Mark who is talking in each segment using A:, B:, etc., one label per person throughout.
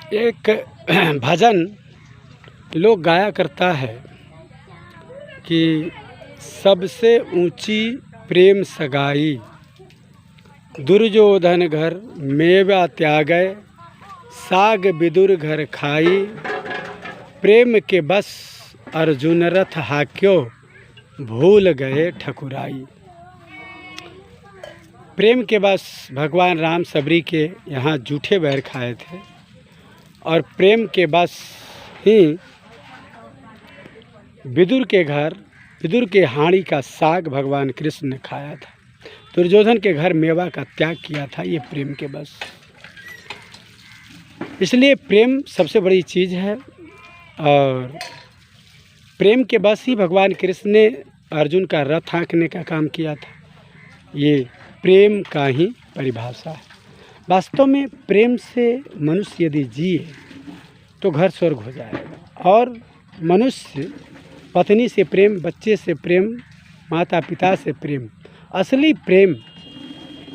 A: एक भजन लोग गाया करता है कि सबसे ऊंची प्रेम सगाई, दुर्योधन घर मेवा त्यागै, साग विदुर घर खाई, प्रेम के बस अर्जुन रथ हाक्यो, भूल गए ठकुराई। प्रेम के बस भगवान राम सबरी के यहाँ जूठे बैर खाए थे और प्रेम के बस ही विदुर के घर विदुर के हांडी का साग भगवान कृष्ण ने खाया था। दुर्योधन के घर मेवा का त्याग किया था। ये प्रेम के बस। इसलिए प्रेम सबसे बड़ी चीज़ है और प्रेम के बस ही भगवान कृष्ण ने अर्जुन का रथ हाँकने का काम किया था। ये प्रेम का ही परिभाषा है। वास्तव में प्रेम से मनुष्य यदि जिए तो घर स्वर्ग हो जाएगा। और मनुष्य पत्नी से प्रेम, बच्चे से प्रेम, माता पिता से प्रेम, असली प्रेम,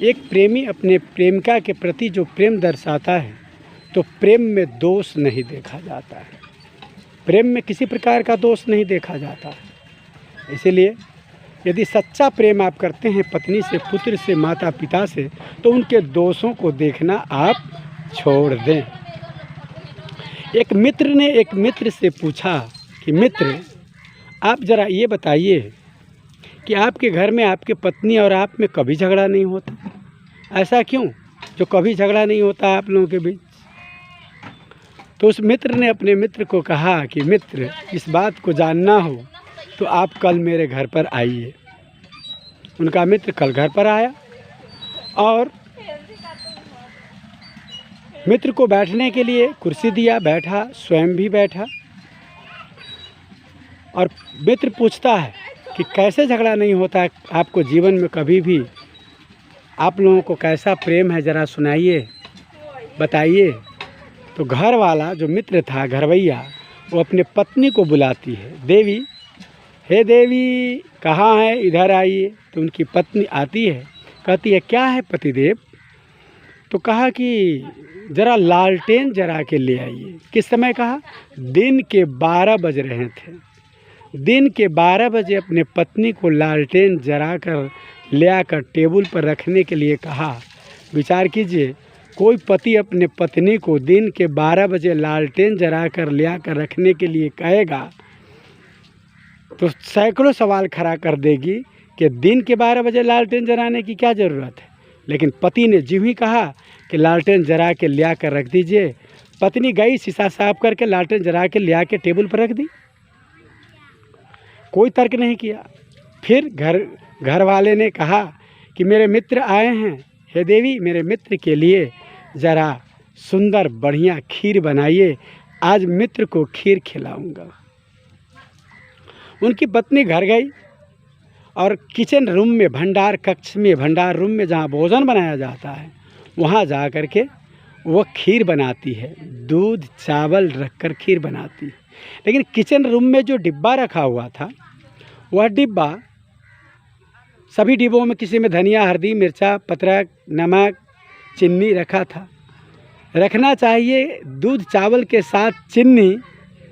A: एक प्रेमी अपने प्रेमिका के प्रति जो प्रेम दर्शाता है तो प्रेम में दोष नहीं देखा जाता है। प्रेम में किसी प्रकार का दोष नहीं देखा जाता है। इसीलिए यदि सच्चा प्रेम आप करते हैं पत्नी से, पुत्र से, माता पिता से, तो उनके दोषों को देखना आप छोड़ दें। एक मित्र ने एक मित्र से पूछा कि मित्र, आप ज़रा ये बताइए कि आपके घर में आपके पत्नी और आप में कभी झगड़ा नहीं होता? ऐसा क्यों जो कभी झगड़ा नहीं होता आप लोगों के बीच? तो उस मित्र ने अपने मित्र को कहा कि मित्र, इस बात को जानना हो तो आप कल मेरे घर पर आइए। उनका मित्र कल घर पर आया और मित्र को बैठने के लिए कुर्सी दिया, बैठा, स्वयं भी बैठा। और मित्र पूछता है कि कैसे झगड़ा नहीं होता आपको जीवन में कभी भी? आप लोगों को कैसा प्रेम है, ज़रा सुनाइए, बताइए। तो घर वाला जो मित्र था, घरवैया, वो अपने पत्नी को बुलाती है, देवी, हे देवी, कहाँ है, इधर आइए। तो उनकी पत्नी आती है, कहती है क्या है पतिदेव? तो कहा कि ज़रा लालटेन जरा के ले आइए। किस समय कहा? दिन के 12 बज रहे थे। दिन के 12 बजे अपने पत्नी को लालटेन जरा कर ले आकर टेबल पर रखने के लिए कहा। विचार कीजिए, कोई पति अपने पत्नी को दिन के 12 बजे लालटेन जरा कर ले आकर रखने के लिए कहेगा तो सैकड़ों सवाल खड़ा कर देगी कि दिन के 12 बजे लालटेन जलाने की क्या ज़रूरत है। लेकिन पति ने जिव ही कहा कि लालटेन जरा के ले आकर रख दीजिए, पत्नी गई, शीशा साफ करके लालटेन जरा के ले आके टेबल पर रख दी। कोई तर्क नहीं किया। फिर घर वाले ने कहा कि मेरे मित्र आए हैं, हे देवी, मेरे मित्र के लिए ज़रा सुंदर बढ़िया खीर बनाइए, आज मित्र को खीर खिलाऊंगा। उनकी पत्नी घर गई और किचन रूम में, भंडार कक्ष में, भंडार रूम में जहाँ भोजन बनाया जाता है, वहाँ जा कर के वो खीर बनाती है। दूध चावल रखकर खीर बनाती है। लेकिन किचन रूम में जो डिब्बा रखा हुआ था, वह डिब्बा, सभी डिब्बों में किसी में धनिया, हल्दी, मिर्चा, पत्रक, नमक, चीनी रखा था। रखना चाहिए दूध चावल के साथ चीनी,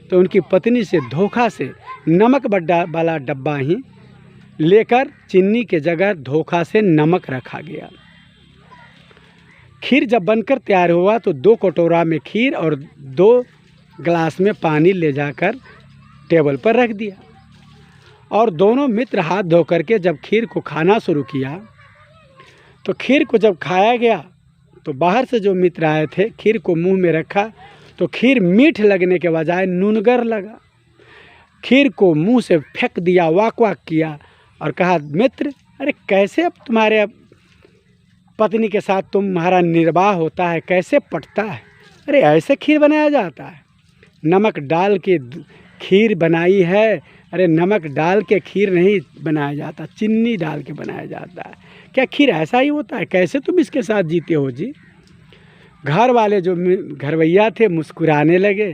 A: तो उनकी पत्नी से धोखा से नमक वाला डब्बा ही लेकर चीनी के जगह धोखा से नमक रखा गया। खीर जब बनकर तैयार हुआ तो 2 कटोरा में खीर और 2 गिलास में पानी ले जाकर टेबल पर रख दिया। और दोनों मित्र हाथ धो करके जब खीर को खाना शुरू किया तो खीर को जब खाया गया तो बाहर से जो मित्र आए थे, खीर को मुंह में रखा तो खीर मीठ लगने के बजाय नूनगर लगा। खीर को मुंह से फेंक दिया, वाक वाक किया और कहा, मित्र, अरे कैसे अब तुम्हारे पत्नी के साथ तुम्हारा निर्वाह होता है, कैसे पटता है? अरे ऐसे खीर बनाया जाता है? नमक डाल के खीर बनाई है? अरे नमक डाल के खीर नहीं बनाया जाता, चीनी डाल के बनाया जाता है। क्या खीर ऐसा ही होता है? कैसे तुम इसके साथ जीते हो जी? घर वाले जो घरवैया थे मुस्कुराने लगे,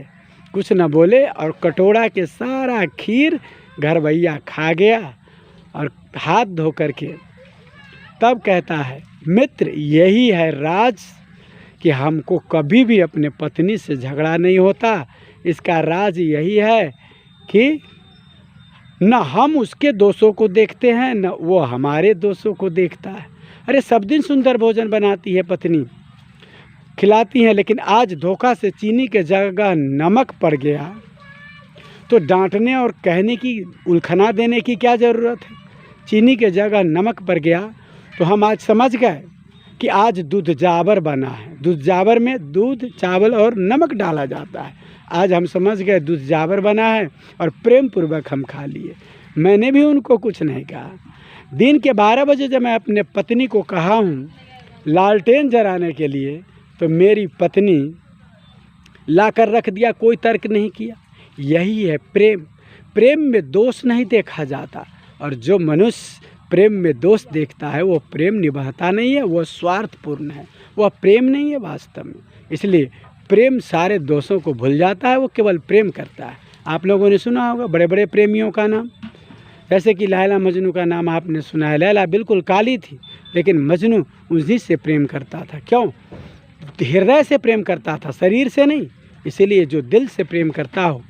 A: कुछ न बोले और कटोरा के सारा खीर घरवैया खा गया और हाथ धो करके तब कहता है, मित्र, यही है राज कि हमको कभी भी अपने पत्नी से झगड़ा नहीं होता। इसका राज यही है कि न हम उसके दोषों को देखते हैं, न वो हमारे दोषों को देखता है। अरे सब दिन सुंदर भोजन बनाती है पत्नी, खिलाती हैं, लेकिन आज धोखा से चीनी के जगह नमक पड़ गया तो डांटने और कहने की, उलखना देने की क्या ज़रूरत है। चीनी के जगह नमक पड़ गया तो हम आज समझ गए कि आज दूध जावर बना है। दूध जावर में दूध, चावल और नमक डाला जाता है। आज हम समझ गए दूध जावर बना है और प्रेम पूर्वक हम खा लिए। मैंने भी उनको कुछ नहीं कहा। दिन के 12 बजे जब मैं अपने पत्नी को कहा हूँ लालटेन जलाने के लिए, तो मेरी पत्नी ला कर रख दिया, कोई तर्क नहीं किया। यही है प्रेम। प्रेम में दोष नहीं देखा जाता, और जो मनुष्य प्रेम में दोष देखता है वो प्रेम निभाता नहीं है, वह स्वार्थपूर्ण है, वह प्रेम नहीं है वास्तव में। इसलिए प्रेम सारे दोषों को भूल जाता है, वो केवल प्रेम करता है। आप लोगों ने सुना होगा बड़े बड़े प्रेमियों का नाम, जैसे कि लैला मजनू का नाम आपने सुना है। लैला बिल्कुल काली थी, लेकिन मजनू उसी से प्रेम करता था। क्यों? हृदय से प्रेम करता था, शरीर से नहीं। इसीलिए जो दिल से प्रेम करता हो,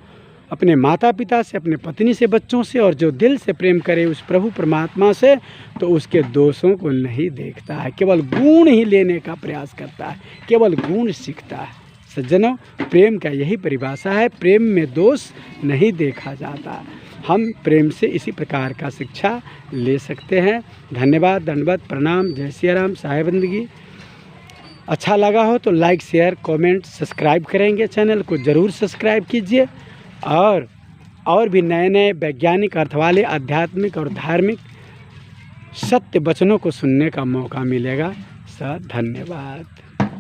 A: अपने माता पिता से, अपने पत्नी से, बच्चों से, और जो दिल से प्रेम करे उस प्रभु परमात्मा से, तो उसके दोषों को नहीं देखता है, केवल गुण ही लेने का प्रयास करता है, केवल गुण सीखता है। सज्जनों, प्रेम का यही परिभाषा है, प्रेम में दोष नहीं देखा जाता। हम प्रेम से इसी प्रकार का शिक्षा ले सकते हैं। धन्यवाद, दंडवत प्रणाम, जय सिया राम, साहेब बंदगी। अच्छा लगा हो तो लाइक, शेयर, कमेंट, सब्सक्राइब करेंगे चैनल को ज़रूर सब्सक्राइब कीजिए। और भी नए नए वैज्ञानिक, अर्थ वाले, आध्यात्मिक और धार्मिक सत्य वचनों को सुनने का मौका मिलेगा। धन्यवाद।